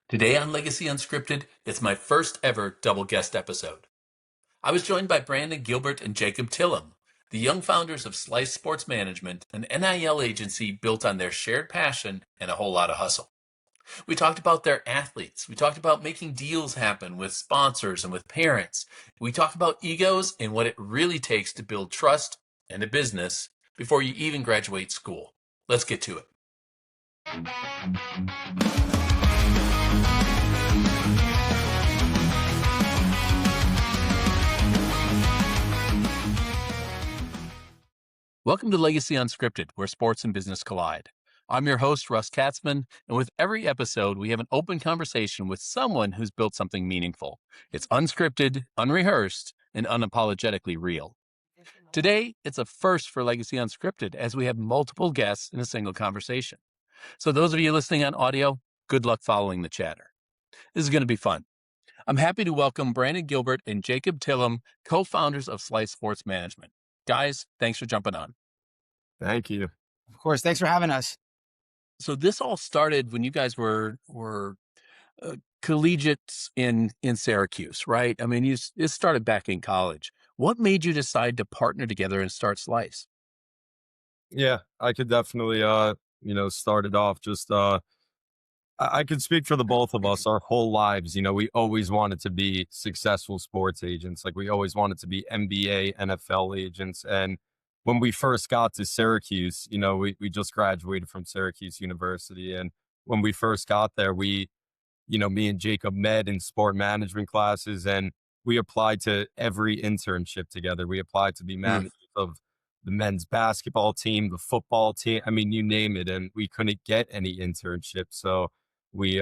Today on Legacy Unscripted, it's my first ever double guest episode. I was joined by Brandon Gilbert and Jacob Tilem, the young founders of Slice Sports Management, an NIL agency built on their shared passion and a whole lot of hustle. We talked about their athletes. We talked about making deals happen with sponsors and with parents. We talked about egos and what it really takes to build trust and a business before you even graduate school. Let's get to it. Welcome to Legacy Unscripted, where sports and business collide. I'm your host, Russ Katzman, and with every episode, we have an open conversation with someone who's built something meaningful. It's unscripted, unrehearsed, and unapologetically real. Today, it's a first for Legacy Unscripted, as we have multiple guests in a single conversation. So those of you listening on audio, good luck following the chatter. This is going to be fun. I'm happy to welcome Brandon Gilbert and Jacob Tilem, co-founders of Slice Sports Management. Guys, thanks for jumping on. Thank you. Of course. Thanks for having us. So this all started when you guys were collegiates in Syracuse, right? I mean, it started back in college. What made you decide to partner together and start Slice? Yeah, I could definitely, start it off. Just, I could speak for the both of us. Our whole lives, we always wanted to be successful sports agents. Like we always wanted to be NBA, NFL agents. And when we first got to Syracuse, we just graduated from Syracuse University. And when we first got there, me and Jacob met in sport management classes, and we applied to every internship together. We applied to be managers of the men's basketball team, the football team. I mean, you name it. And we couldn't get any internships. So we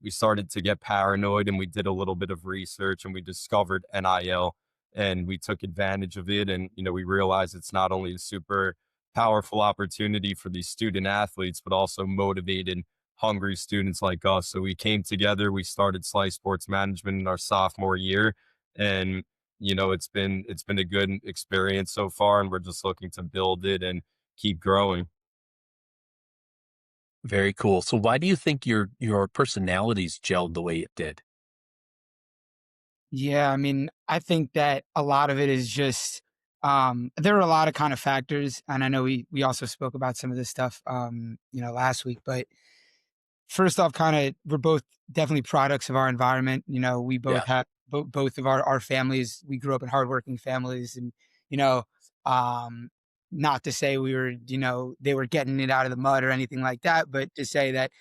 started to get paranoid, and we did a little bit of research, and we discovered NIL, and we took advantage of it. And, we realized it's not only a super powerful opportunity for these student athletes, but also motivated, hungry students like us. So we came together, we started Slice Sports Management in our sophomore year, and, it's been a good experience so far, and we're just looking to build it and keep growing. Very cool. So why do you think your personalities gelled the way it did? Yeah, I mean, I think that a lot of it is just there are a lot of kind of factors, and I know we also spoke about some of this stuff last week, but first off, kind of we're both definitely products of our environment. We both have both of our families. We grew up in hardworking families, and um not to say we were, they were getting it out of the mud or anything like that, but to say that,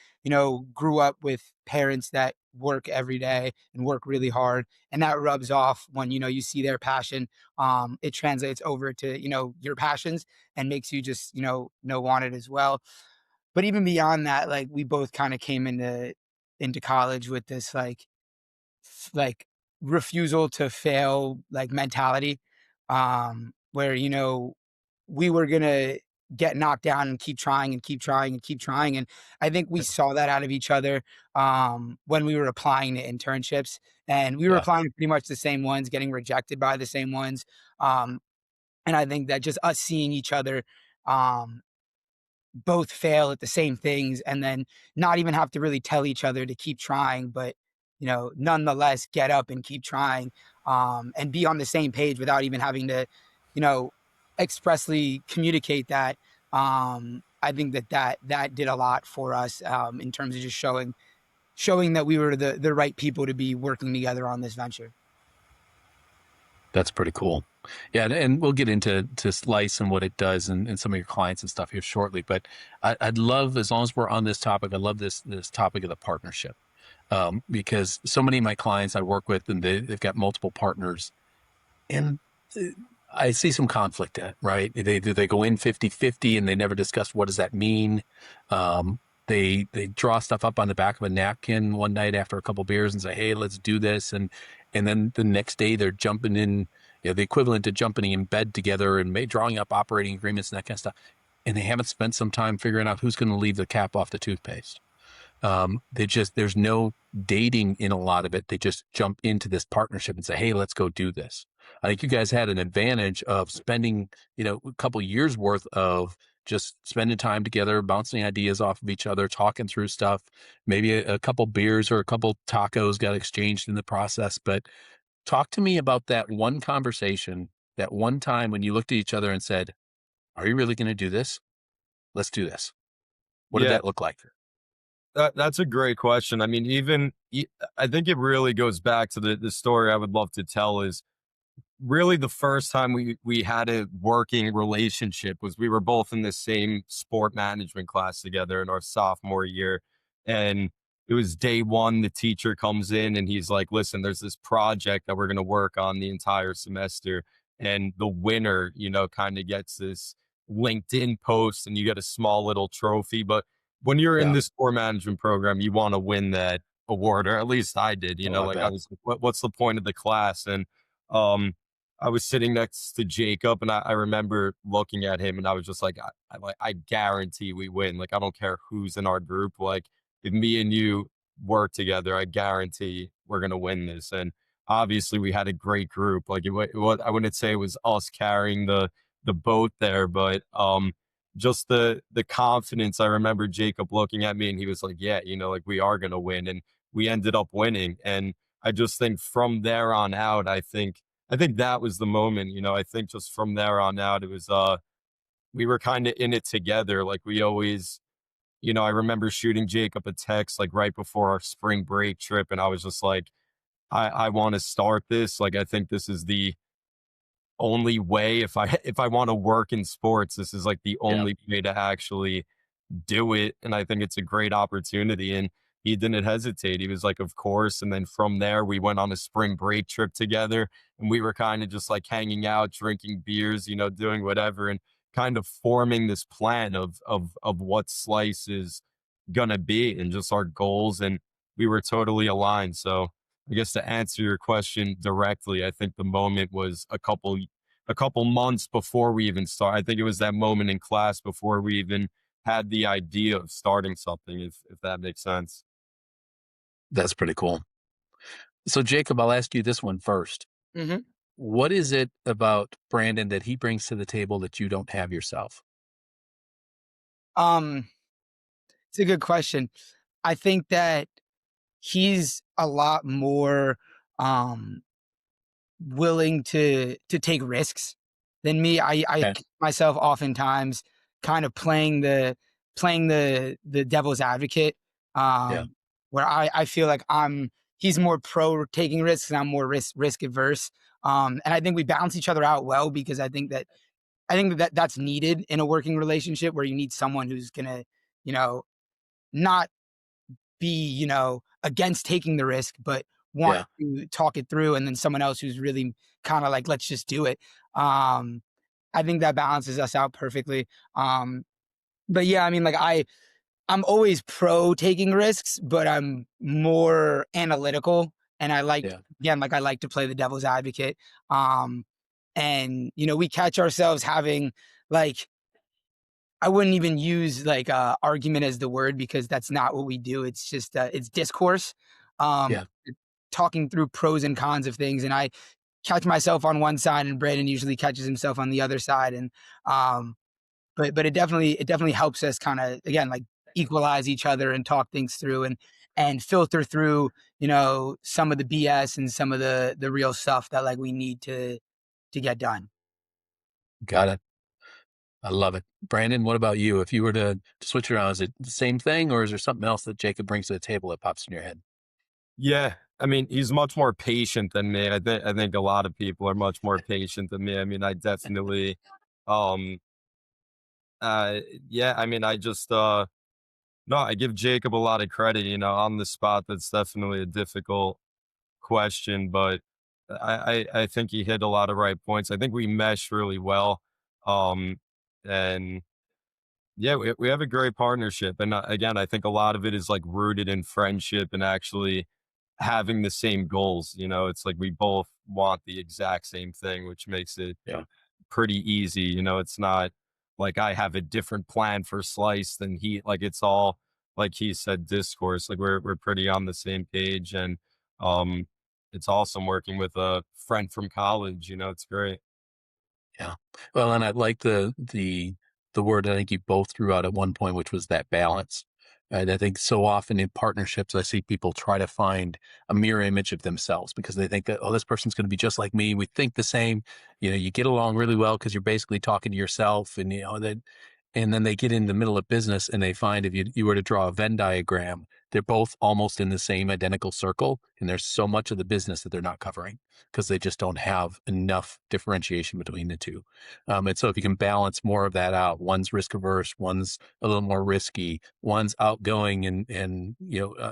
grew up with parents that work every day and work really hard. And that rubs off when, you see their passion. It translates over to, your passions and makes you just, want it as well. But even beyond that, like we both kind of came into college with this like refusal to fail, like mentality, where, we were going to get knocked down and keep trying and keep trying and keep trying. And I think we saw that out of each other when we were applying to internships, and we were applying to pretty much the same ones, getting rejected by the same ones. And I think that just us seeing each other both fail at the same things, and then not even have to really tell each other to keep trying, but, nonetheless get up and keep trying and be on the same page without even having to, expressly communicate that. I think that did a lot for us in terms of just showing that we were the right people to be working together on this venture. That's pretty cool. Yeah, and we'll get into Slice and what it does and some of your clients and stuff here shortly. But I'd love, as long as we're on this topic, I love this topic of the partnership because so many of my clients I work with, and they've got multiple partners, and I see some conflict, right? They go in 50-50 and they never discuss what does that mean. They draw stuff up on the back of a napkin one night after a couple beers and say, hey, let's do this. And then the next day they're jumping in, the equivalent to jumping in bed together and drawing up operating agreements and that kind of stuff. And they haven't spent some time figuring out who's going to leave the cap off the toothpaste. There's no dating in a lot of it. They just jump into this partnership and say, hey, let's go do this. I think you guys had an advantage of spending, a couple years worth of just spending time together, bouncing ideas off of each other, talking through stuff. Maybe a couple beers or a couple tacos got exchanged in the process. But talk to me about that one conversation, that one time when you looked at each other and said, "Are you really going to do this? Let's do this." What did Yeah, that look like? that's a great question. I mean, I think it really goes back to the story I would love to tell is really the first time we had a working relationship was we were both in the same sport management class together in our sophomore year. And it was day one, the teacher comes in and he's like, listen, there's this project that we're going to work on the entire semester. And the winner, kind of gets this LinkedIn post and you get a small little trophy. But when you're in Yeah. this sport management program, you want to win that award, or at least I did, Oh, I like I bet. was like, what's the point of the class? And um, I was sitting next to Jacob, and I remember looking at him, and I was just like, I guarantee we win. Like, I don't care who's in our group. Like, if me and you work together, I guarantee we're gonna win this. And obviously, we had a great group. Like, I wouldn't say it was us carrying the boat there, but just the confidence. I remember Jacob looking at me, and he was like, "Yeah, like we are gonna win," and we ended up winning. And I just think from there on out, I think that was the moment, I think just from there on out, it was, we were kind of in it together. Like we always, I remember shooting Jacob a text like right before our spring break trip. And I was just like, I want to start this. Like, I think this is the only way if I want to work in sports, this is like the Yeah. only way to actually do it. And I think it's a great opportunity. And he didn't hesitate. He was like, of course. And then from there, we went on a spring break trip together and we were kind of just like hanging out, drinking beers, doing whatever and kind of forming this plan of what Slice is gonna be and just our goals. And we were totally aligned. So I guess to answer your question directly, I think the moment was a couple months before we even start. I think it was that moment in class before we even had the idea of starting something, if that makes sense. That's pretty cool. So, Jacob, I'll ask you this one first. Hmm. What is it about Brandon that he brings to the table that you don't have yourself? Um, it's a good question. I think that he's a lot more um willing to take risks than me. I Okay. catch myself oftentimes kind of playing the devil's advocate, Yeah. where I feel like he's more pro taking risks and I'm more risk averse. And I think we balance each other out well because I think that that's needed in a working relationship where you need someone who's gonna, you know, not be, against taking the risk, but want Yeah. to talk it through, and then someone else who's really kind of like, let's just do it. Um, I think that balances us out perfectly. But yeah, I mean, like I'm always pro taking risks, but I'm more analytical, and I like Yeah. again, like I like to play the devil's advocate. Um, and we catch ourselves having like I wouldn't even use like argument as the word because that's not what we do. It's just it's discourse, um, Yeah. talking through pros and cons of things. And I catch myself on one side, and Brandon usually catches himself on the other side. And um, but it definitely helps us kind of again like equalize each other and talk things through and filter through some of the BS and some of the real stuff that like we need to get done. Got it. I love it. Brandon, what about you? If you were to switch around, is it the same thing or is there something else that Jacob brings to the table that pops in your head? Yeah, I mean, he's much more patient than me. I think a lot of people are much more patient than me. I mean, I definitely, um, uh, yeah. I mean, I just, no, I give Jacob a lot of credit. On the spot, that's definitely a difficult question, but I think he hit a lot of right points. I think we mesh really well. Um, and yeah, we have a great partnership. And again, I think a lot of it is like rooted in friendship and actually having the same goals. It's like we both want the exact same thing, which makes it Yeah. pretty easy. It's not like I have a different plan for Slice than he, like it's all, like he said, discourse. Like we're pretty on the same page. And um, it's awesome working with a friend from college. It's great. Yeah. Well, and I like the the word I think you both threw out at one point, which was that balance. And I think so often in partnerships, I see people try to find a mirror image of themselves because they think that, oh, this person's going to be just like me. We think the same. You get along really well because you're basically talking to yourself, and then they get in the middle of business and they find if you were to draw a Venn diagram, they're both almost in the same identical circle. And there's so much of the business that they're not covering because they just don't have enough differentiation between the two. And so if you can balance more of that out, one's risk averse, one's a little more risky, one's outgoing and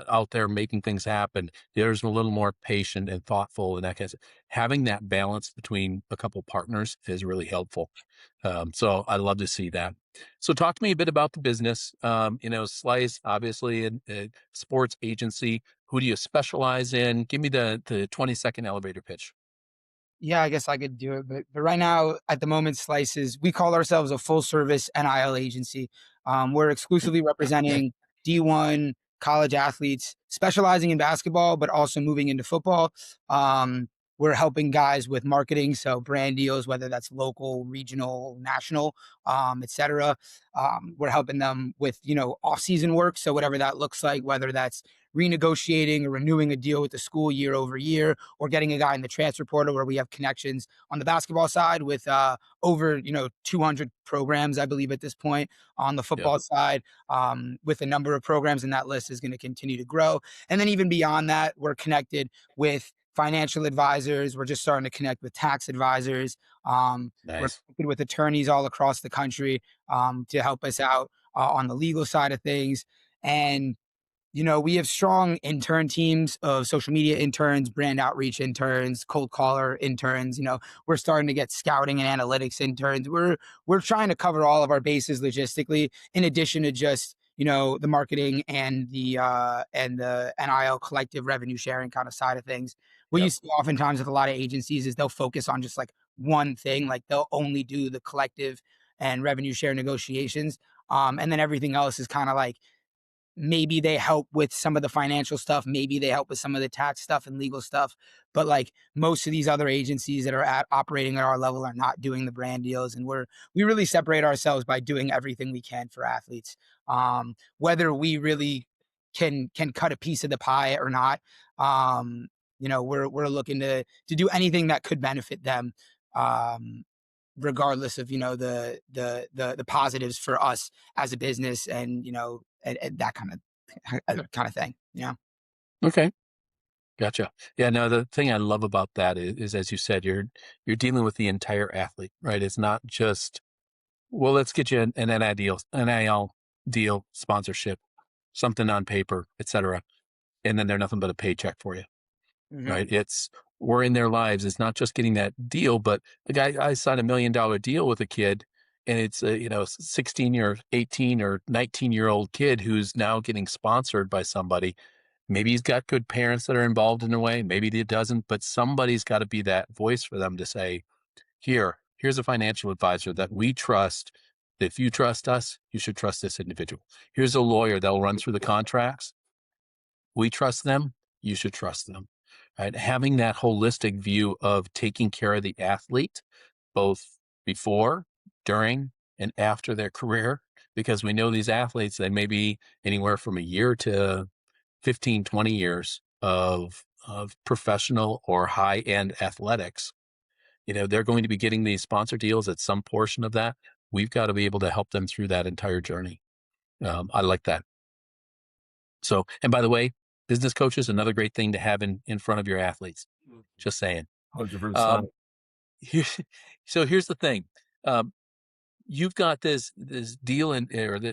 out there making things happen. The other's a little more patient and thoughtful and that kind of stuff. Having that balance between a couple partners is really helpful. So I love to see that. So talk to me a bit about the business. Slice, obviously, a sports agency. Who do you specialize in? Give me the 20-second elevator pitch. Yeah, I guess I could do it, but right now, at the moment, Slices, we call ourselves a full service NIL agency. We're exclusively representing D1 college athletes, specializing in basketball, but also moving into football. We're helping guys with marketing, so brand deals, whether that's local, regional, national, etc. We're helping them with off-season work, so whatever that looks like, whether that's renegotiating or renewing a deal with the school year over year, or getting a guy in the transfer portal where we have connections on the basketball side with over 200 programs, I believe, at this point. On the football side, with a number of programs, and that list is going to continue to grow. And then even beyond that, we're connected with financial advisors. We're just starting to connect with tax advisors. We're Nice. connected with attorneys all across the country to help us out on the legal side of things. And we have strong intern teams of social media interns, brand outreach interns, cold caller interns. We're starting to get scouting and analytics interns. We're trying to cover all of our bases logistically, in addition to just the marketing and the NIL collective revenue sharing kind of side of things. What you Yep. see oftentimes with a lot of agencies is they'll focus on just like one thing, like they'll only do the collective and revenue share negotiations, and then everything else is kind of like, maybe they help with some of the financial stuff, maybe they help with some of the tax stuff and legal stuff, but like most of these other agencies that are operating at our level are not doing the brand deals, and we really separate ourselves by doing everything we can for athletes, whether we really can cut a piece of the pie or not. We're looking to do anything that could benefit them, regardless of the positives for us as a business, and that kind of thing. Okay. Gotcha. Yeah, no, the thing I love about that is, as you said, you're dealing with the entire athlete, right? It's not just, well, let's get you an NIL deal, sponsorship, something on paper, etc. And then they're nothing but a paycheck for you, Mhm. right? We're in their lives. It's not just getting that deal, but I signed $1 million deal with a kid, and it's a 16 or 18 or 19-year-old kid who's now getting sponsored by somebody. Maybe he's got good parents that are involved in a way. Maybe he doesn't, but somebody's got to be that voice for them to say, here's a financial advisor that we trust. If you trust us, you should trust this individual. Here's a lawyer that will run through the contracts. We trust them. You should trust them. Right? Having that holistic view of taking care of the athlete, both before, during, and after their career, because we know these athletes, they may be anywhere from a year to 15, 20 years of professional or high-end athletics. They're going to be getting these sponsor deals at some portion of that. We've got to be able to help them through that entire journey. I like that. So, and by the way, business coaches, another great thing to have in front of your athletes. Just saying. 100%. Um, here, so here's the thing. Um, you've got this deal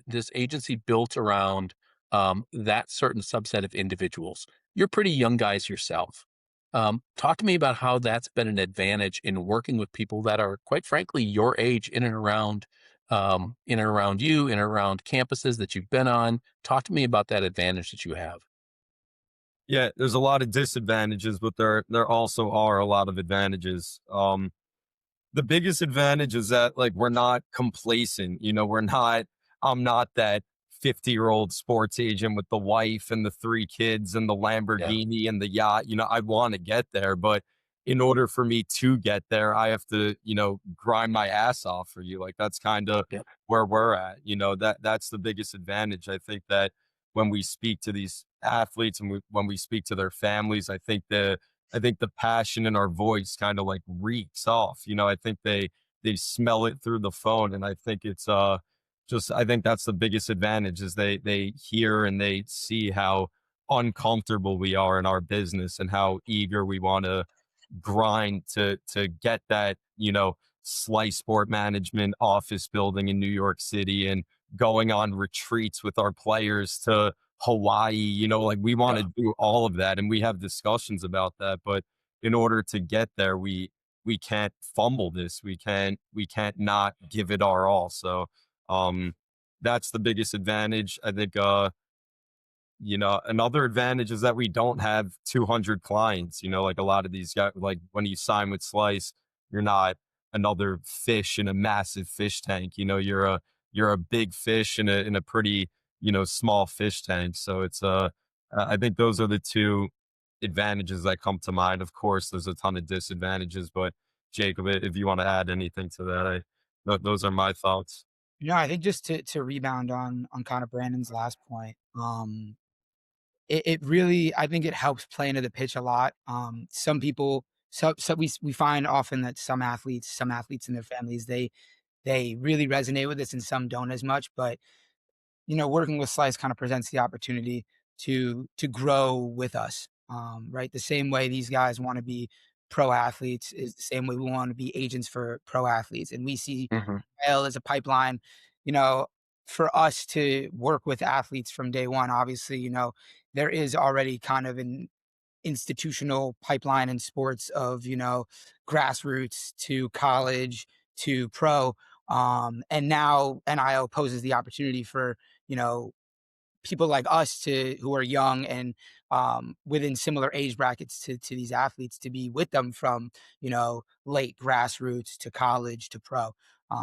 this agency built around that certain subset of individuals. You're pretty young guys yourself. Talk to me about how that's been an advantage in working with people that are, quite frankly, your age in and around you, in and around campuses that you've been on. Talk to me about that advantage that you have. Yeah, there's a lot of disadvantages, but there also are a lot of advantages. The biggest advantage is that like we're not complacent. I'm not that 50-year-old sports agent with the wife and the 3 kids and the Yeah. Lamborghini and the yacht. I want to get there, but in order for me to get there, I have to, grind my ass off for you. Like that's kind of Yeah. where we're at. That's the biggest advantage. I think that when we speak to these athletes and when we speak to their families, I think the passion in our voice kind of like reeks off. I think they smell it through the phone, and I think it's just I think that's the biggest advantage is they hear and they see how uncomfortable we are in our business and how eager we want to grind to get that, slice sport management office building in New York City and going on retreats with our players to Hawaii. Like we want to Yeah. do all of that and we have discussions about that. But in order to get there, we can't fumble this. We can't not give it our all. So um that's the biggest advantage. I think another advantage is that we don't have 200 clients, like a lot of these guys, like when you sign with Slice, you're not another fish in a massive fish tank. You're a big fish in a pretty, small fish tank. So I think those are the two advantages that come to mind. Of course, there's a ton of disadvantages, but Jacob, if you want to add anything to that, those are my thoughts. I think just to rebound on kind of Brandon's last point, it really, I think it helps play into the pitch a lot. Some people, so we find often that some athletes and their families, they really resonate with this and some don't as much. But working with Slice kind of presents the opportunity to grow with us. Right, the same way these guys want to be pro athletes is the same way we want to be agents for pro athletes, and we see Hmm. L as a pipeline. You know, for us to work with athletes from day one, obviously, there is already kind of an institutional pipeline in sports of grassroots to college to pro, and now NIL poses the opportunity for you know people like us to who are young and within similar age brackets to these athletes to be with them from late grassroots to college to pro.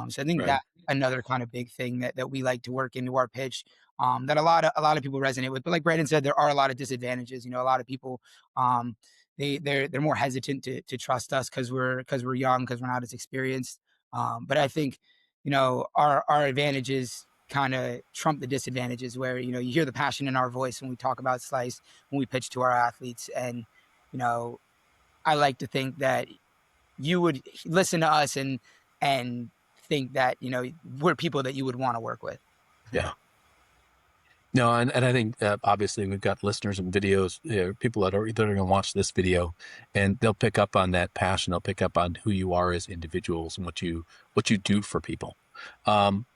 So I think Right. that another kind of big thing that we like to work into our pitch, that a lot of people resonate with. But like Brandon said, there are a lot of disadvantages. A lot of people, they're more hesitant to trust us because we're young, because we're not as experienced. But I think our advantages kind of trump the disadvantages, where you hear the passion in our voice when we talk about Slice, when we pitch to our athletes. And you know I like to think that you would listen to us and think that we're people that you would want to work with. Yeah. No, and I think obviously we've got listeners and videos, people that are going to watch this video, and they'll pick up on that passion. They'll pick up on who you are as individuals and what you do for people. Um,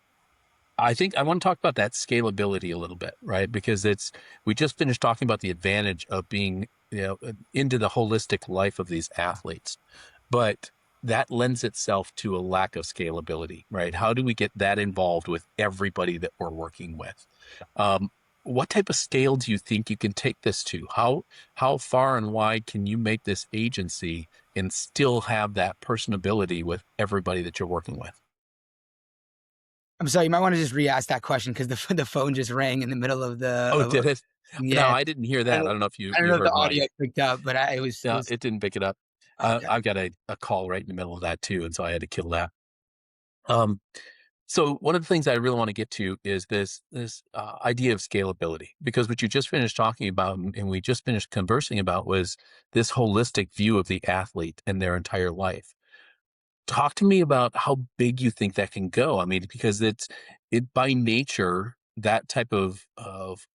I think I want to talk about that scalability a little bit, right? Because we just finished talking about the advantage of being, into the holistic life of these athletes, but that lends itself to a lack of scalability, right? How do we get that involved with everybody that we're working with? Um, what type of scale do you think you can take this to? How far and wide can you make this agency and still have that personability with everybody that you're working with? I'm sorry, you might want to just re-ask that question because the phone just rang in the middle of Oh, did it? No, yeah. I didn't hear I that. don't, I don't know if you I don't you know if the heard audio my. picked up, but it was it No, was it didn't pick it up. okay. I've got a call right in the middle of that too, and so I had to kill that. Um, so one of the things I really want to get to is this idea of scalability, because what you just finished talking about and we just finished conversing about was this holistic view of the athlete and their entire life. Talk to me about how big you think that can go. I mean, because it by nature, that type of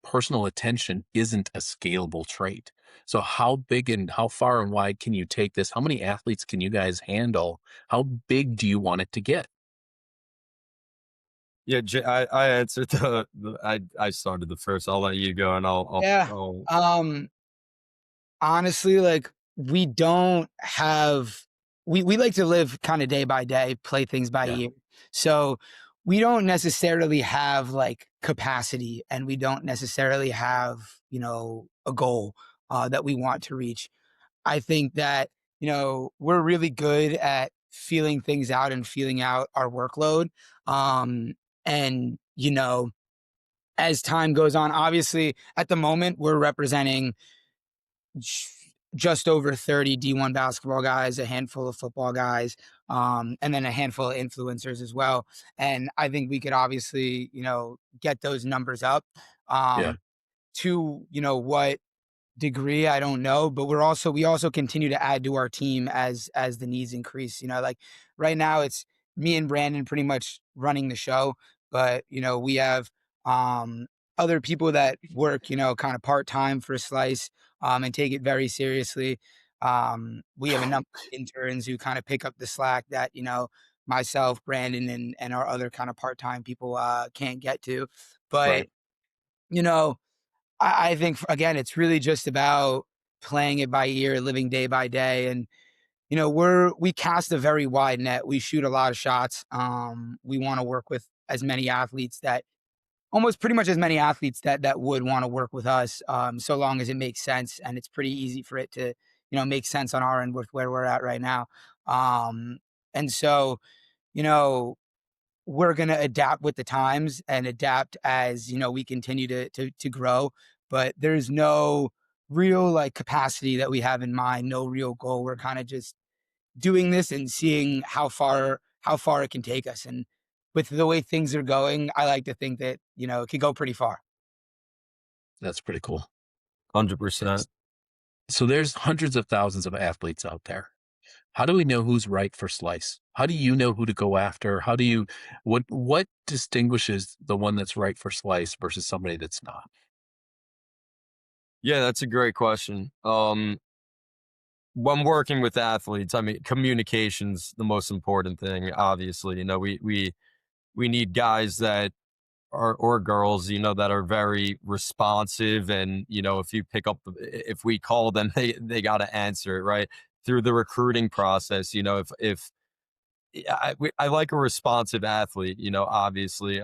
personal attention isn't a scalable trait. So how big and how far and wide can you take this? How many athletes can you guys handle? How big do you want it to get? Yeah, I answered I started the first. I'll let you go, and Yeah. I'll Honestly, like, we don't have we like to live kind of day by day, play things by Yeah. ear. So we don't necessarily have like capacity, and we don't necessarily have, a goal that we want to reach. I think that, we're really good at feeling things out and feeling out our workload. And, as time goes on, obviously at the moment we're representing just over 30 D1 basketball guys, a handful of football guys, and then a handful of influencers as well. And I think we could obviously, get those numbers up Yeah. to, what degree, I don't know, but we also continue to add to our team as the needs increase. Like right now it's me and Brandon pretty much running the show, but we have other people that work, kind of part-time for Slice, and take it very seriously. We have a number of interns who kind of pick up the slack that, myself, Brandon, and our other kind of part-time people can't get to. But Right. you know, I think again, it's really just about playing it by ear, living day by day, and we cast a very wide net. We shoot a lot of shots. We want to work with as many athletes that almost pretty much as many athletes that would want to work with us, so long as it makes sense, and it's pretty easy for it to make sense on our end with where we're at right now. And so you know we're going to adapt with the times and adapt as we continue to grow, but there's no real like capacity that we have in mind, no real goal. We're kind of just doing this and seeing how far it can take us. And with the way things are going, I like to think that it could go pretty far. That's pretty cool. 100%. So there's hundreds of thousands of athletes out there. How do we know who's right for Slice? How do you know who to go after? What distinguishes the one that's right for Slice versus somebody that's not? Yeah, that's a great question. When working with athletes, I mean, communication's the most important thing. Obviously, we need guys that are or girls, that are very responsive, and if you pick up, if we call them, they got to answer it right through the recruiting process. If I like a responsive athlete, obviously.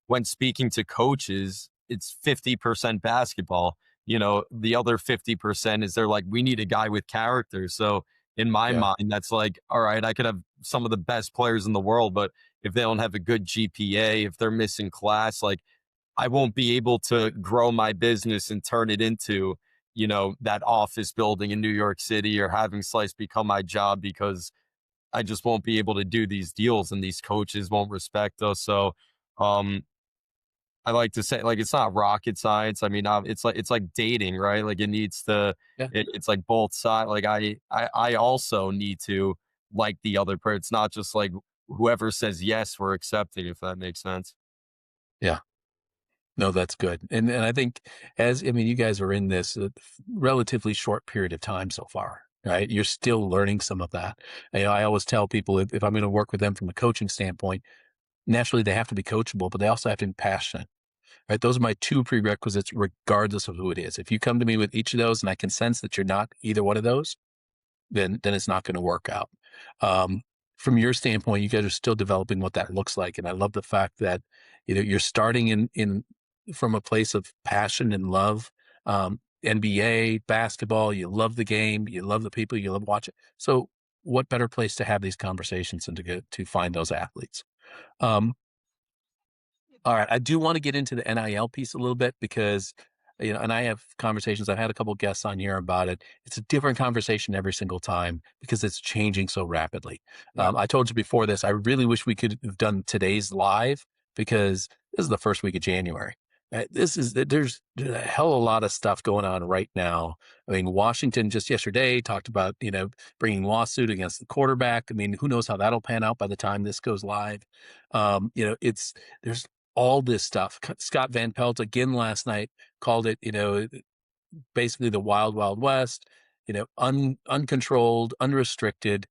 When speaking to coaches, it's 50% basketball. The other 50% is they're like, we need a guy with character. So in my Yeah, mind, that's like, all right, I could have some of the best players in the world, but if they don't have a good GPA, if they're missing class, like I won't be able to grow my business and turn it into, that office building in New York City, or having Slice become my job, because I just won't be able to do these deals and these coaches won't respect us. So, um, I like to say, like, it's not rocket science. I mean, it's like dating, right? Like it needs to, yeah, it's like both sides. Like I also need to like the other person. It's not just like whoever says yes, we're accepting, if that makes sense. yeah. No, that's good. And I think you guys are in this relatively short period of time so far, right? You're still learning some of that. I always tell people if I'm going to work with them from a coaching standpoint, naturally they have to be coachable, but they also have to be passionate, right? Those are my two prerequisites, regardless of who it is. If you come to me with each of those and I can sense that you're not either one of those, then it's not going to work out. Um, from your standpoint, you guys are still developing what that looks like, and I love the fact that you're starting in from a place of passion and love. NBA basketball, you love the game, you love the people, you love watching. So, what better place to have these conversations and to find those athletes? Um, all right. I do want to get into the NIL piece a little bit because, and I have conversations. I've had a couple guests on here about it. It's a different conversation every single time because it's changing so rapidly. Yeah. I told you before this, I really wish we could have done today's live because this is the first week of January. There's a hell of a lot of stuff going on right now. I mean, Washington just yesterday talked about, bringing lawsuit against the quarterback. I mean, who knows how that'll pan out by the time this goes live. There's all this stuff. Scott Van Pelt again last night called it, basically the wild, wild west, uncontrolled, unrestricted.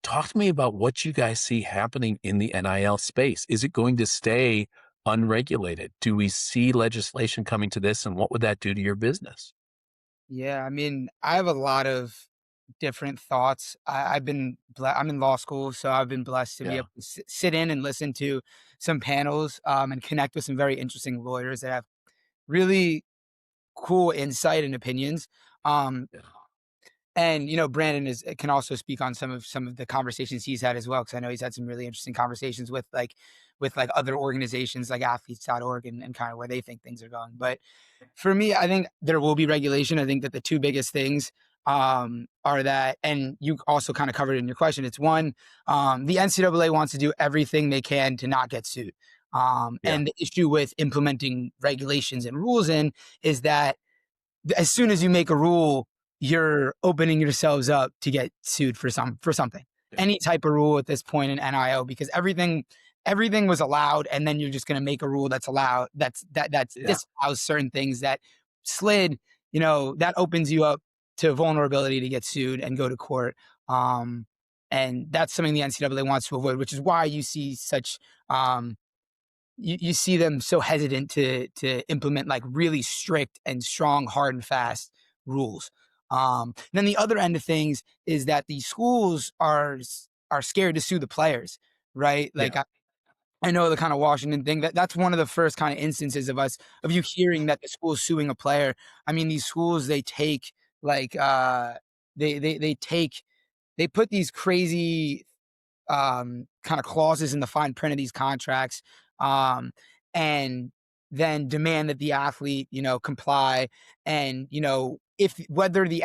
Talk to me about what you guys see happening in the NIL space. Is it going to stay unregulated? Do we see legislation coming to this, and what would that do to your business? Yeah, I mean, I have a lot of different thoughts. I'm in law school, so I've been blessed to be Yeah. able to sit in and listen to some panels, and connect with some very interesting lawyers that have really cool insight and opinions. Um, Yeah. and Brandon can also speak on some of the conversations he's had as well, because I know he's had some really interesting conversations with other organizations like athletes.org, and kind of where they think things are going. But for me, I think there will be regulation. I think that the two biggest things are that, and you also kind of covered it in your question. It's one, the NCAA wants to do everything they can to not get sued. Yeah. And the issue with implementing regulations and rules in is that as soon as you make a rule, you're opening yourselves up to get sued for something. Yeah. Any type of rule at this point in NIL, because everything was allowed, and then you're just going to make a rule that's allowed that's Yeah. disallows certain things that slid. That opens you up to vulnerability to get sued and go to court. And that's something the NCAA wants to avoid, which is why you see such you see them so hesitant to implement like really strict and strong, hard and fast rules. Then the other end of things is that the schools are scared to sue the players, right? Like Yeah. I know the kind of Washington thing that's one of the first kind of instances of you hearing that the school is suing a player. I mean, these schools they take like they take they put these crazy kind of clauses in the fine print of these contracts, um, and then demand that the athlete, comply. And, if the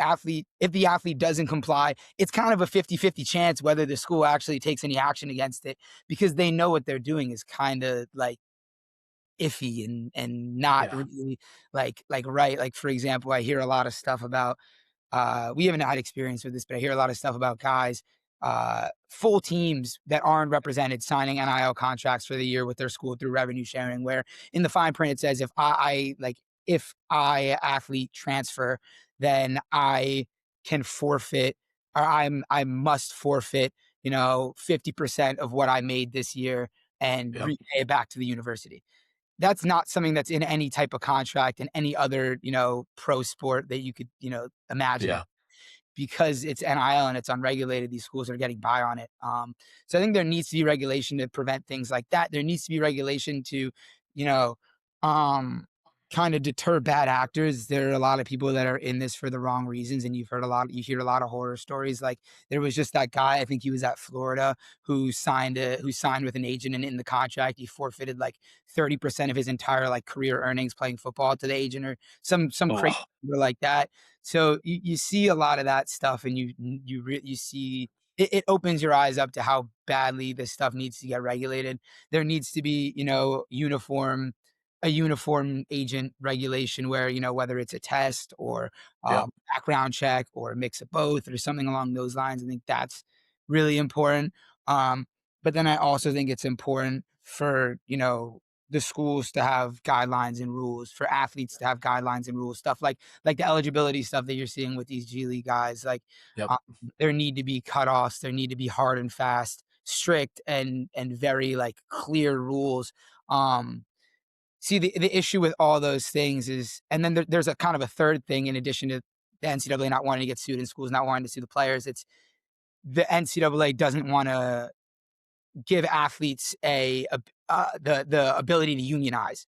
athlete doesn't comply, it's kind of a 50-50 chance whether the school actually takes any action against it, because they know what they're doing is kind of like iffy and not Yeah. really like right. Like, for example, I hear a lot of stuff about we haven't had experience with this, but I hear a lot of stuff about guys, full teams that aren't represented signing NIL contracts for the year with their school through revenue sharing, where in the fine print it says if I athlete transfer, then I can forfeit, or I must forfeit, 50% of what I made this year and Yep. repay it back to the university. That's not something that's in any type of contract in any other, pro sport that you could, imagine, Yeah. because it's NIL and it's unregulated. These schools are getting by on it. So I think there needs to be regulation to prevent things like that. There needs to be regulation to, you know, um, kind of deter bad actors. There are a lot of people that are in this for the wrong reasons, and you hear a lot of horror stories. Like there was just that guy, I think he was at Florida, who signed with an agent, and in the contract he forfeited like 30% of his entire like career earnings playing football to the agent, or some Oh, crazy number like that. So you see a lot of that stuff, and you see it opens your eyes up to how badly this stuff needs to get regulated. There needs to be, a uniform agent regulation where, whether it's a test or yep. background check or a mix of both or something along those lines. I think that's really important. But then I also think it's important for, the schools to have guidelines and rules, for athletes to have guidelines and rules, stuff like the eligibility stuff that you're seeing with these G League guys. Like Yep. um, there need to be cutoffs. There need to be hard and fast, strict and very like clear rules. Um, See, the issue with all those things is, and then there's a kind of a third thing in addition to the NCAA not wanting to get sued and schools not wanting to sue the players. It's the NCAA doesn't want to give athletes the ability to unionize.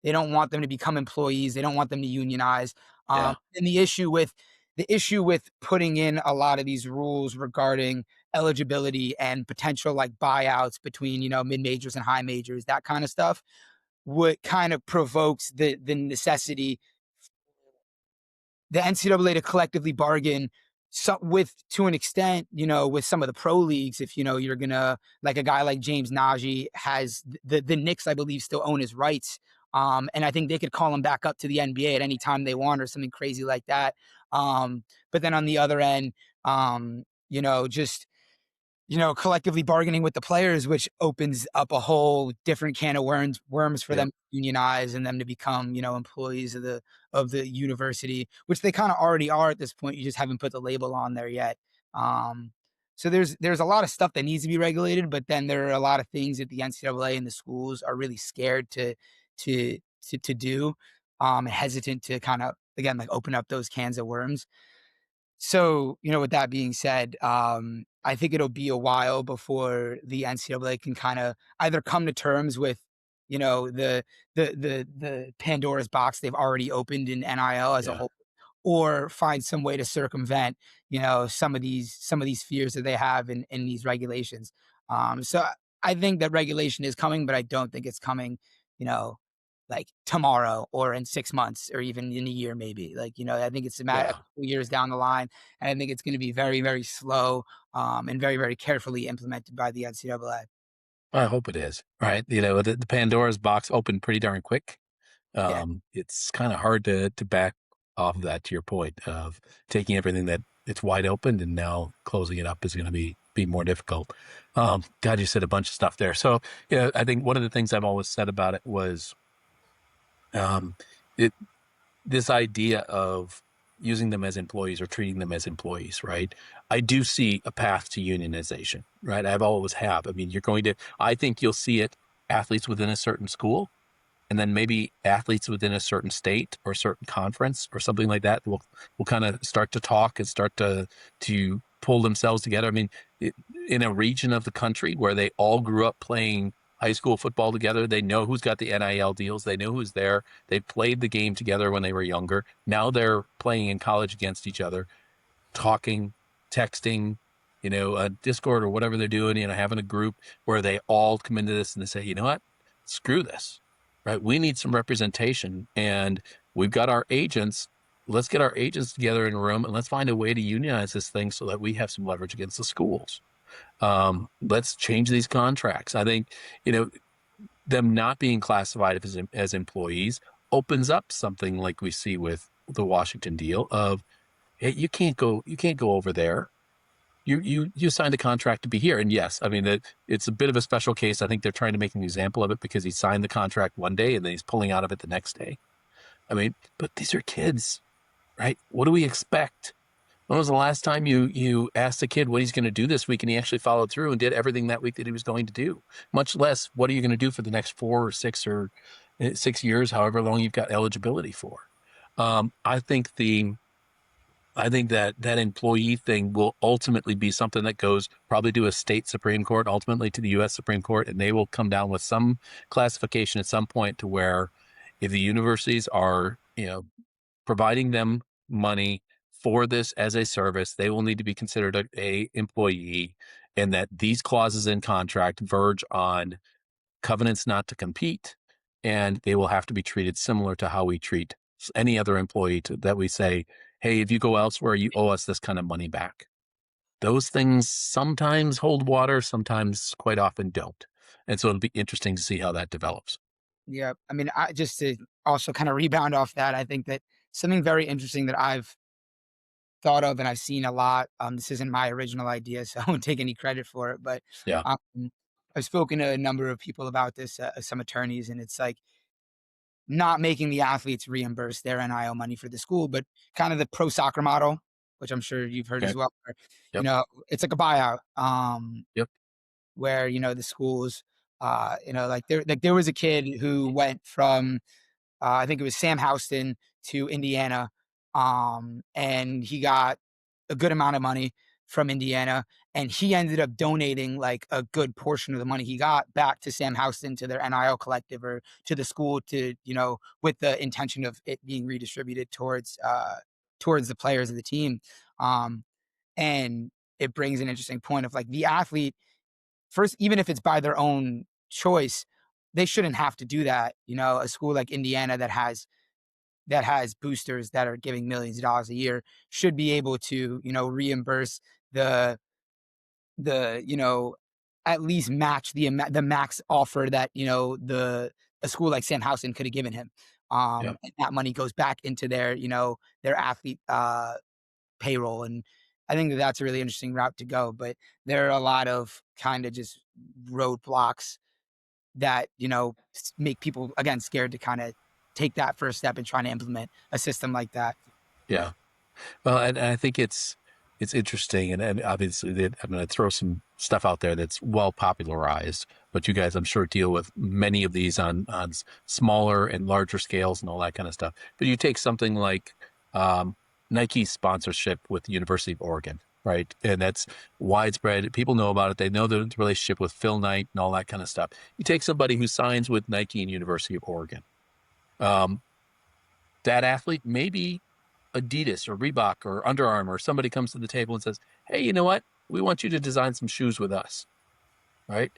They don't want them to become employees. They don't want them to unionize. Yeah. And the issue with putting in a lot of these rules regarding eligibility and potential like buyouts between, mid majors and high majors, that kind of stuff, what kind of provokes the necessity the NCAA to collectively bargain with, to an extent, with some of the pro leagues. If you're gonna, like a guy like James Najee has the Knicks, I believe, still own his rights. And I think they could call him back up to the NBA at any time they want or something crazy like that. But then on the other end, just collectively bargaining with the players, which opens up a whole different can of worms for them Yep. to unionize and them to become, employees of the university, which they kind of already are at this point. You just haven't put the label on there yet. Um, so there's a lot of stuff that needs to be regulated, but then there are a lot of things that the NCAA and the schools are really scared to do, hesitant to kind of, again, like open up those cans of worms. So, with that being said, I think it'll be a while before the NCAA can kind of either come to terms with, the Pandora's box they've already opened in NIL as a Yeah. whole, or find some way to circumvent, some of these fears that they have in these regulations. So I think that regulation is coming, but I don't think it's coming, you know, like tomorrow or in 6 months or even in a year, maybe. Like, I think it's a Yeah. couple years down the line, and I think it's going to be very, very slow, and very, very carefully implemented by the NCAA. I hope it is. Right. The Pandora's box opened pretty darn quick. Yeah. It's kind of hard to back off of that, to your point of taking everything that it's wide open and now closing it up is going to be more difficult. God, you said a bunch of stuff there. So, I think one of the things I've always said about it was, um, it, this idea of using them as employees or treating them as employees, right? I do see a path to unionization, right? I've always have. I mean, I think you'll see it athletes within a certain school, and then maybe athletes within a certain state or certain conference or something like that will kind of start to talk and start to pull themselves together. I mean, in a region of the country where they all grew up playing high school football together, they know who's got the NIL deals, they know who's there, they played the game together when they were younger. Now they're playing in college against each other, talking, texting, Discord or whatever they're doing, having a group where they all come into this and they say, you know what, screw this, right? We need some representation, and we've got our agents. Let's get our agents together in a room and let's find a way to unionize this thing so that we have some leverage against the schools. Let's change these contracts. I think, them not being classified as employees opens up something like we see with the Washington deal of, hey, you can't go over there. You signed a contract to be here. And yes, I mean, it's a bit of a special case. I think they're trying to make an example of it because he signed the contract one day and then he's pulling out of it the next day. I mean, but these are kids, right? What do we expect? When was the last time you asked a kid what he's going to do this week and he actually followed through and did everything that week that he was going to do? Much less, what are you going to do for the next 4 or 6 years, however long you've got eligibility for? I think that employee thing will ultimately be something that goes probably to a state Supreme Court, ultimately to the U.S. Supreme Court, and they will come down with some classification at some point to where, if the universities are, providing them money for this as a service, they will need to be considered a employee, and that these clauses in contract verge on covenants not to compete, and they will have to be treated similar to how we treat any other employee that we say, hey, if you go elsewhere, you owe us this kind of money back. Those things sometimes hold water, sometimes quite often don't. And so it'll be interesting to see how that develops. Yeah. I mean, just to also kind of rebound off that, I think that something very interesting that I've thought of and I've seen a lot. This isn't my original idea, so I won't take any credit for it. But Yeah. um, I've spoken to a number of people about this, some attorneys, and it's like not making the athletes reimburse their NIL money for the school, but kind of the pro soccer model, which I'm sure you've heard Okay. as well. Where, Yep. it's like a buyout, Yep. where the schools, there was a kid who went from I think it was Sam Houston to Indiana. And he got a good amount of money from Indiana. And he ended up donating like a good portion of the money he got back to Sam Houston, to their NIL collective, or to the school, to, with the intention of it being redistributed towards the players of the team. Um, and it brings an interesting point of like the athlete first, even if it's by their own choice, they shouldn't have to do that. A school like Indiana that has boosters that are giving millions of dollars a year should be able to, reimburse the at least match the max offer that a school like Sam Houston could have given him. Yep. And that money goes back into their athlete payroll. And I think that that's a really interesting route to go. But there are a lot of kind of just roadblocks that make people again scared to kind of take that first step in trying to implement a system like that. Yeah. Well, and I think it's interesting, and obviously I'm going to throw some stuff out there that's well popularized, but you guys, I'm sure, deal with many of these on smaller and larger scales and all that kind of stuff. But you take something like Nike's sponsorship with the University of Oregon, right? And that's widespread. People know about it. They know the relationship with Phil Knight and all that kind of stuff. You take somebody who signs with Nike and University of Oregon. That athlete maybe Adidas or Reebok or Under Armour, somebody comes to the table and says, hey, you know what? We want you to design some shoes with us, right?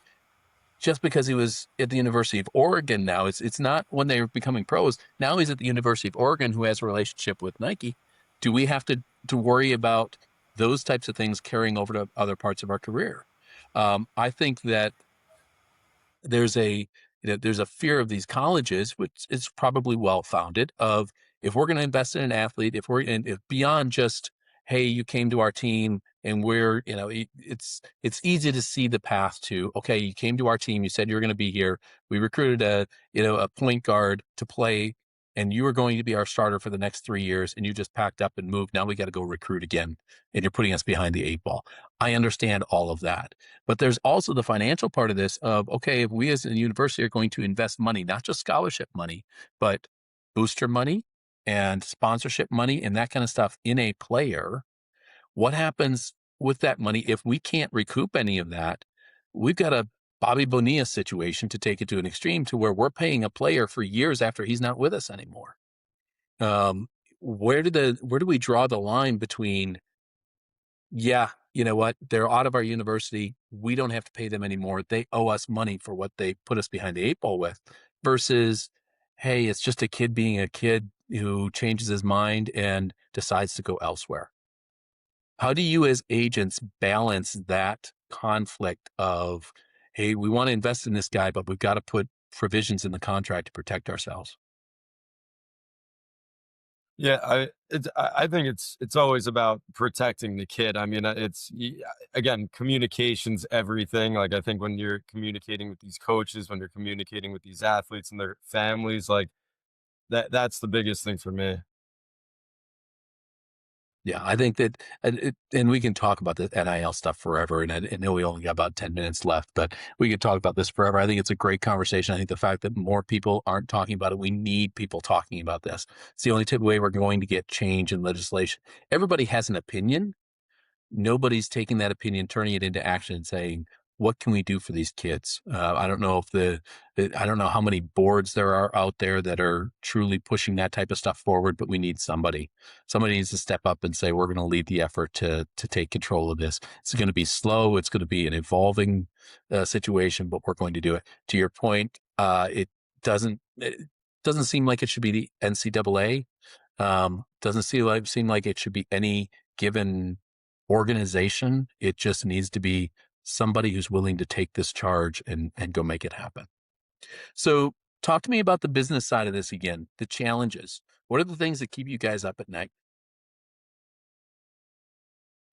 just because he was at the University of Oregon now. It's not when they're becoming pros. Now he's at the University of Oregon, who has a relationship with Nike. Do we have to worry about those types of things carrying over to other parts of our career? I think that there's a there's a fear of these colleges, which is probably well founded, of if we're going to invest in an athlete, if beyond just, hey, you came to our team and we're, it's easy to see the path to, okay, you came to our team, you said you were going to be here, we recruited a point guard to play, and you were going to be our starter for the next 3 years, and you just packed up and moved. Now we got to go recruit again, and you're putting us behind the eight ball. I understand all of that. But there's also the financial part of this of, okay, if we as a university are going to invest money, not just scholarship money, but booster money and sponsorship money and that kind of stuff in a player, what happens with that money if we can't recoup any of that? We've got a Bobby Bonilla situation, to take it to an extreme, to where we're paying a player for years after he's not with us anymore. Where do we draw the line between, yeah, you know what, they're out of our university, we don't have to pay them anymore, they owe us money for what they put us behind the eight ball with, versus, hey, it's just a kid being a kid who changes his mind and decides to go elsewhere? How do you as agents balance that conflict of, hey, we want to invest in this guy, but we've got to put provisions in the contract to protect ourselves? Yeah, I think it's always about protecting the kid. I mean, again, communication's everything. Like, I think when you're communicating with these coaches, when you're communicating with these athletes and their families, like that's the biggest thing for me. Yeah, I think that, and we can talk about the NIL stuff forever. And I know we only got about 10 minutes left, but we could talk about this forever. I think it's a great conversation. I think the fact that more people aren't talking about it, we need people talking about this. It's the only way we're going to get change in legislation. Everybody has an opinion. Nobody's taking that opinion, turning it into action, and saying, what can we do for these kids? I don't know if I don't know how many boards there are out there that are truly pushing that type of stuff forward, but we need somebody. Somebody needs to step up and say, we're going to lead the effort to take control of this. It's going to be slow. It's going to be an evolving situation, but we're going to do it. To your point, it doesn't seem like it should be the NCAA. Doesn't seem like it should be any given organization. It just needs to be somebody who's willing to take this charge and go make it happen. So talk to me about the business side of this again, the challenges. What are the things that keep you guys up at night?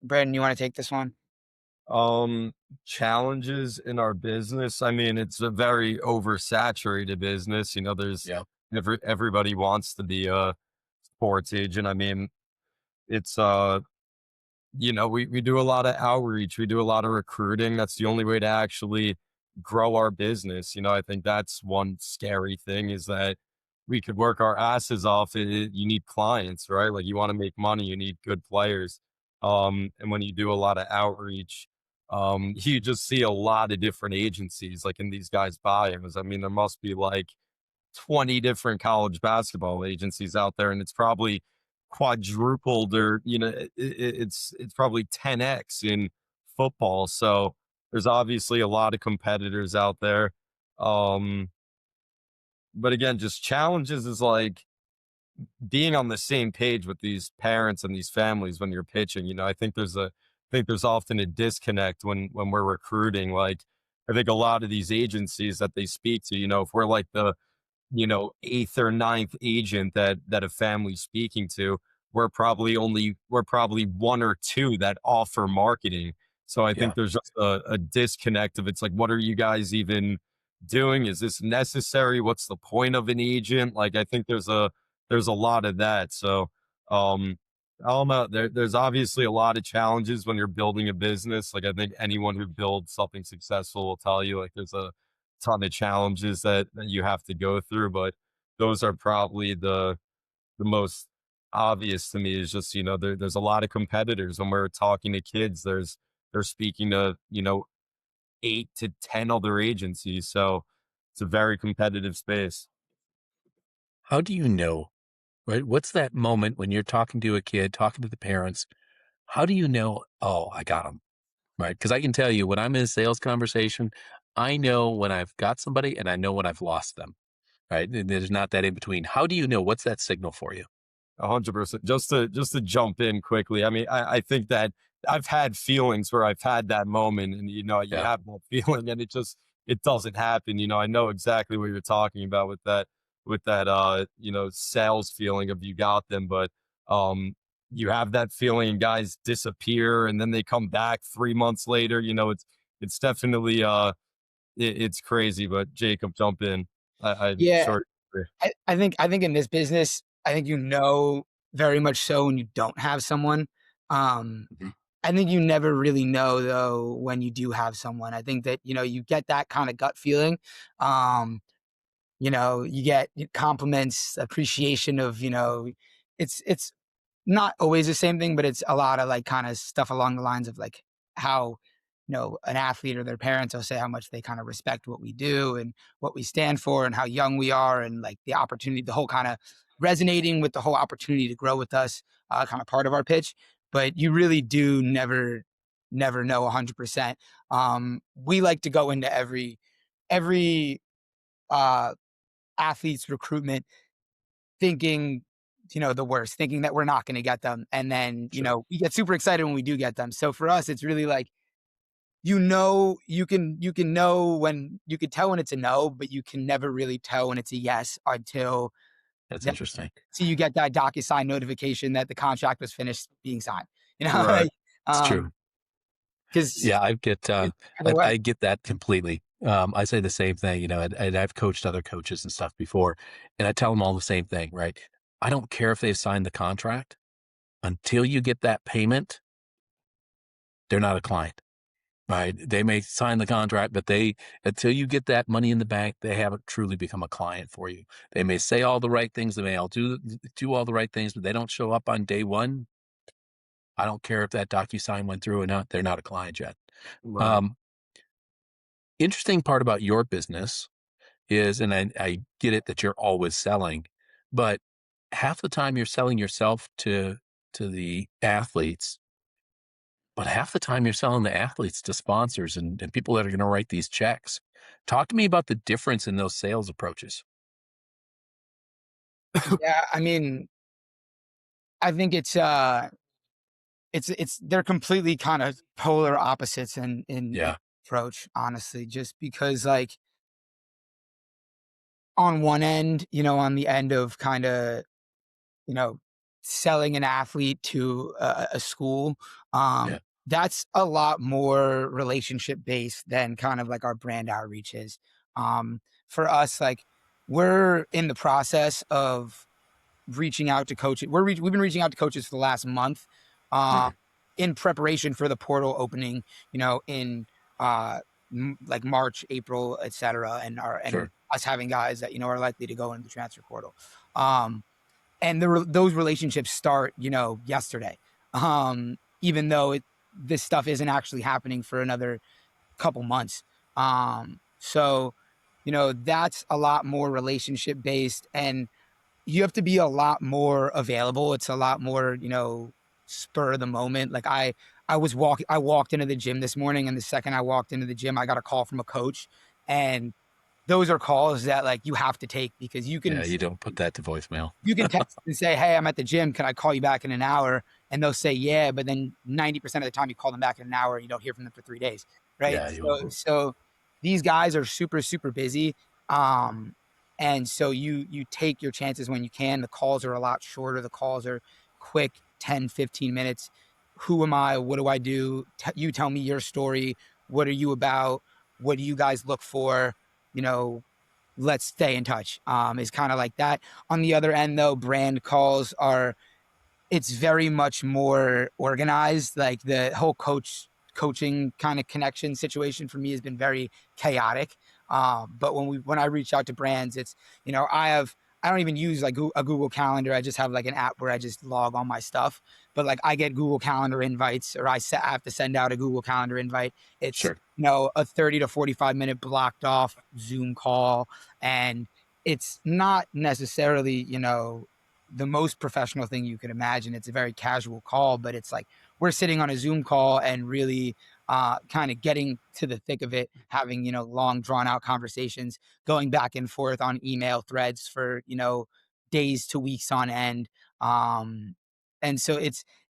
Brandon, you want to take this one? Um, Challenges in our business. I mean, it's a very oversaturated business. There's Yeah. everybody wants to be a sports agent. I mean, it's we do a lot of outreach, we do a lot of recruiting. That's the only way to actually grow our business. I think that's one scary thing, is that we could work our asses off. You need clients, right? Like, you want to make money, you need good players. And when you do a lot of outreach, you just see a lot of different agencies, like in these guys' bios. I mean, there must be like 20 different college basketball agencies out there, and it's probably quadrupled, or it's probably 10x in football. So there's obviously a lot of competitors out there. um but again, just challenges is like being on the same page with these parents and these families when you're pitching. I think there's often a disconnect when we're recruiting. Like, I think a lot of these agencies that they speak to, if we're like the eighth or ninth agent that a family's speaking to, we're probably one or two that offer marketing. So I Yeah. think there's just a disconnect of, it's like, what are you guys even doing? Is this necessary? What's the point of an agent? Like, I think there's a lot of that. So um I don't know. There's obviously a lot of challenges when you're building a business. Like, I think anyone who builds something successful will tell you, like, there's a ton of challenges that you have to go through, but those are probably the most obvious to me. Is just, there's a lot of competitors. When we're talking to kids, they're speaking to, 8 to 10 other agencies. So it's a very competitive space. How do you know, right? What's that moment when you're talking to a kid, talking to the parents? How do you know, oh, I got them, right? Because I can tell you, when I'm in a sales conversation, I know when I've got somebody and I know when I've lost them, right? There's not that in between. How do you know? What's that signal for you? 100%. Just to jump in quickly. I mean, I think that I've had feelings where I've had that moment, and you Yeah. have that feeling, and it doesn't happen. I know exactly what you're talking about with that sales feeling of you got them, but um you have that feeling, and guys disappear, and then they come back 3 months later. It's definitely it's crazy. But Jacob, jump in. I'm Yeah, sure. I think in this business, I think very much so when you don't have someone. Um, Mhm. I think you never really know though when you do have someone. I think that you get that kind of gut feeling. Um, you get compliments, appreciation of it's not always the same thing, but it's a lot of like kind of stuff along the lines of like how an athlete or their parents will say how much they kind of respect what we do and what we stand for and how young we are and like the opportunity, the whole kind of resonating with the whole opportunity to grow with us, kind of part of our pitch. But you really do never know 100%. We like to go into every uh athlete's recruitment thinking, the worst, thinking that we're not going to get them. And then, Sure. we get super excited when we do get them. So for us, it's really like, you can know when you could tell when it's a no, but you can never really tell when it's a yes until That's that, interesting. so you get that DocuSign notification that the contract was finished being signed, Right. like, It's true. because Yeah, either way. I get that completely. I say the same thing, and I've coached other coaches and stuff before, and I tell them all the same thing, right? I don't care if they've signed the contract until you get that payment, they're not a client, right? They may sign the contract, but until you get that money in the bank, they haven't truly become a client for you. They may say all the right things, they may all do all the right things, but they don't show up on day one. I don't care if that DocuSign went through or not, they're not a client yet. Right. Um, Interesting part about your business is, and I get it that you're always selling, but half the time you're selling yourself to the athletes, but half the time you're selling the athletes to sponsors and people that are going to write these checks. Talk to me about the difference in those sales approaches. Yeah, I mean, I think it's they're completely kind of polar opposites in Yeah, approach, honestly, just because like on one end, on the end of kind of, you know, selling an athlete to a school, yeah, that's a lot more relationship based than kind of like our brand outreach is. For us, like we're in the process of reaching out to coaches. We've been reaching out to coaches for the last month, um, mhm, in preparation for the portal opening. In uh, like March, April, etc., and sure, us having guys that are likely to go into the transfer portal. And those relationships start yesterday. Even though this stuff isn't actually happening for another couple months. So that's a lot more relationship based, and you have to be a lot more available. It's a lot more, spur of the moment. Like I walked into the gym this morning, and the second I walked into the gym, I got a call from a coach, and those are calls that like you have to take because yeah. You don't put that to voicemail. you can text and say, "Hey, I'm at the gym. Can I call you back in an hour?" And they'll say, "Yeah," but then 90% of the time you call them back in an hour, you don't hear from them for 3 days, right? Yeah, you So, won't. so these guys are super, super busy, and so you take your chances when you can. The calls are a lot shorter. The calls are quick, 10, 15 minutes. Who am I? What do I do? You tell me your story. What are you about? What do you guys look for? You know, let's stay in touch. Is kind of like that. On the other end, though, brand calls are it's very much more organized. Like the whole coaching kind of connection situation for me has been very chaotic. But when I reach out to brands, it's I don't even use like a Google Calendar. I just have like an app where I just log all my stuff. But like I get Google Calendar invites, or I have to send out a Google Calendar invite. It's Sure. a 30 to 45 minute blocked off Zoom call, and it's not necessarily the most professional thing you could imagine. It's a very casual call, but it's like we're sitting on a Zoom call and really kind of getting to the thick of it, having, long drawn out conversations, going back and forth on email threads for, days to weeks on end. And so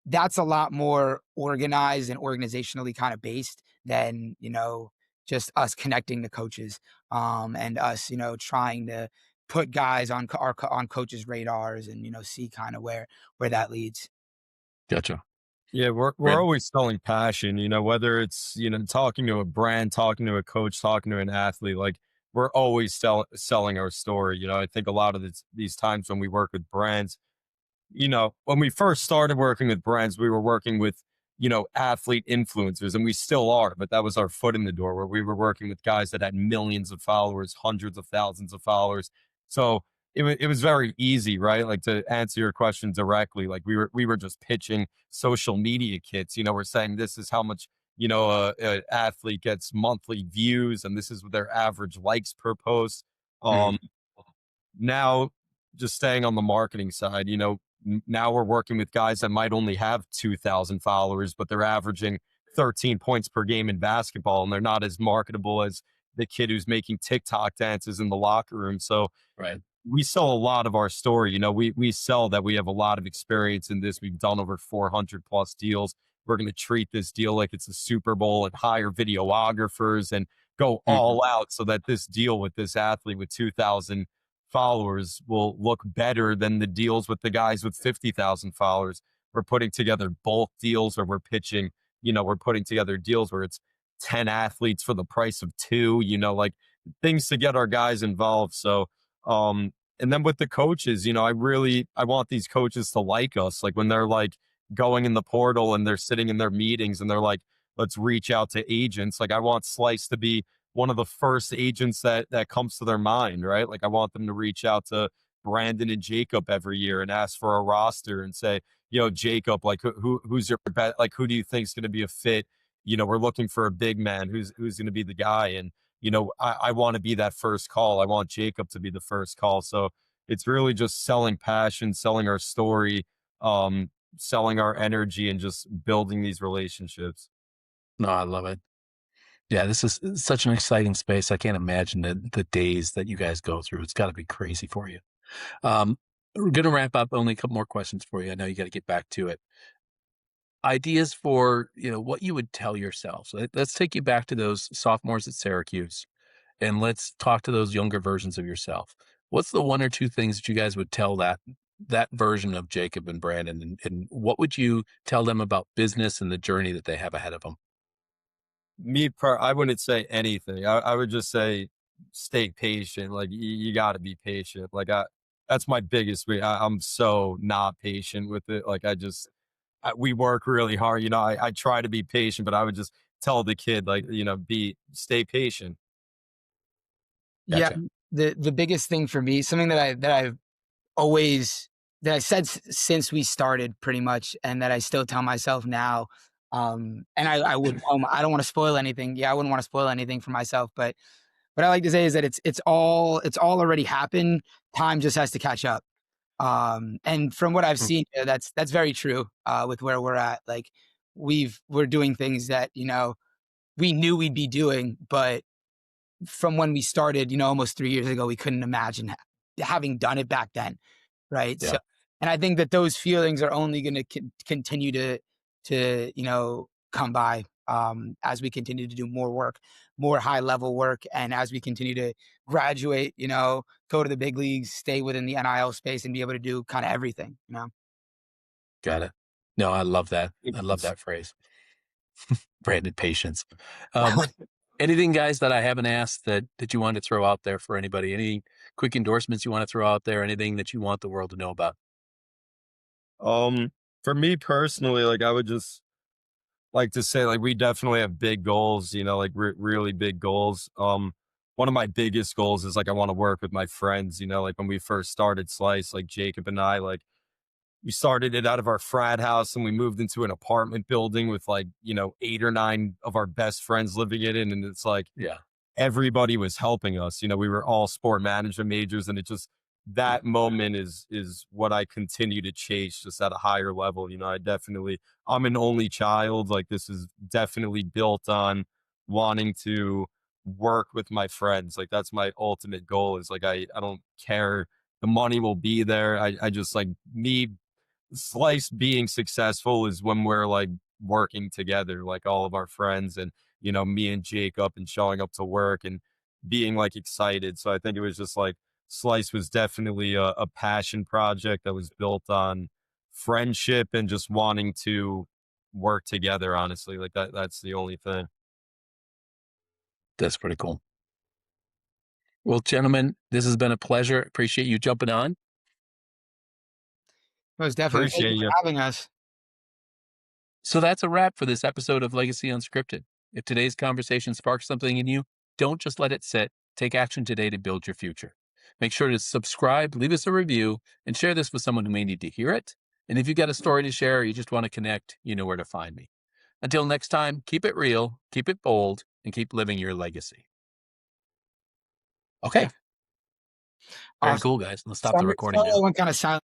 that's a lot more organized and organizationally kind of based than, just us connecting the coaches, and us, trying to put guys on on coaches' radars and, see kind of where that leads. Gotcha. Yeah, we're Brandon. always selling passion, whether it's, talking to a brand, talking to a coach, talking to an athlete, like we're always selling our story. I think a lot of these times when we work with brands, when we first started working with brands, we were working with, athlete influencers, and we still are, but that was our foot in the door where we were working with guys that had millions of followers, hundreds of thousands of followers. So it was very easy, right? Like, to answer your question directly, like we were just pitching social media kits. We're saying this is how much, an athlete gets monthly views, and this is their average likes per post. Mhm. Um, Now, just staying on the marketing side, now we're working with guys that might only have 2,000 followers, but they're averaging 13 points per game in basketball, and they're not as marketable as the kid who's making TikTok dances in the locker room. So Right. we sell a lot of our story. We sell that we have a lot of experience in this. We've done over 400 plus deals. We're going to treat this deal like it's a Super Bowl and hire videographers and go Mhm. all out so that this deal with this athlete with 2,000 followers will look better than the deals with the guys with 50,000 followers. We're putting together bulk deals, or we're putting together deals where it's 10 athletes for the price of two, like things to get our guys involved. So, and then with the coaches, I want these coaches to like us. Like, when they're like going in the portal and they're sitting in their meetings and they're like, let's reach out to agents. Like, I want Slice to be one of the first agents that comes to their mind, right? Like, I want them to reach out to Brandon and Jacob every year and ask for a roster and say, Jacob, like, who's your bet? Like, who do you think is going to be a fit? We're looking for a big man. Who's going to be the guy? And I want to be that first call. I want Jacob to be the first call. So it's really just selling passion, selling our story, selling our energy, and just building these relationships. No, I love it. Yeah, this is such an exciting space. I can't imagine the days that you guys go through. It's got to be crazy for you. We're going to wrap up. Only a couple more questions for you. I know you got to get back to it. Ideas for, what you would tell yourself. So let's take you back to those sophomores at Syracuse, and let's talk to those younger versions of yourself. What's the one or two things that you guys would tell that version of Jacob and Brandon, and what would you tell them about business and the journey that they have ahead of them? I wouldn't say anything. I would just say stay patient. Like, you got to be patient. Like, that's my biggest. I'm so not patient with it. Like, we work really hard. I try to be patient, but I would just tell the kid, like, stay patient. Yeah, Gotcha. the biggest thing for me, something that I've always that I said since we started pretty much, and that I still tell myself now, and I would I don't want to spoil anything. Yeah, I wouldn't want to spoil anything for myself, but what I like to say is that it's all already happened. Time just has to catch up. And from what I've Mm. seen, that's very true. With where we're at, like we're doing things that we knew we'd be doing, but from when we started, almost 3 years ago, we couldn't imagine having done it back then, right? So, Yeah, and I think that those feelings are only going to continue to come by, as we continue to do more work, more high level work, and as we continue to graduate, go to the big leagues, stay within the NIL space, and be able to do kind of everything. got it. No, I love that. I love that phrase. Branded patience. Um, Anything, guys, that I haven't asked that you want to throw out there for anybody? Any quick endorsements you want to throw out there? Anything that you want the world to know about? Um, for me personally, like, I would just like to say, like, we definitely have big goals, like really big goals. One of my biggest goals is, like, I want to work with my friends, like when we first started Slice, like Jacob and I, like, we started it out of our frat house and we moved into an apartment building with, like, 8 or 9 of our best friends living in it. And it's like Yeah. everybody was helping us. We were all sport management majors, and it just that moment is what I continue to chase, just at a higher level. You know, I'm an only child. Like, this is definitely built on wanting to work with my friends. Like, that's my ultimate goal, is like, I don't care, the money will be there. I just, like, me, Slice being successful is when we're like working together, like all of our friends, and you know, me and Jacob, and showing up to work and being like excited. So I think it was just like, Slice was definitely a passion project that was built on friendship and just wanting to work together. Honestly, like that's the only thing. That's pretty cool. Well, gentlemen, this has been a pleasure. Appreciate you jumping on. Most definitely. Thank Appreciate you for you. having us. So that's a wrap for this episode of Legacy Unscripted. If today's conversation sparks something in you, don't just let it sit. Take action today to build your future. Make sure to subscribe, leave us a review, and share this with someone who may need to hear it. And if you've got a story to share or you just want to connect, you know where to find me. Until next time, keep it real, keep it bold, and keep living your legacy. Okay. Yeah. Very Awesome. cool, guys. Let's stop the recording Sorry, now. I went kind of silent.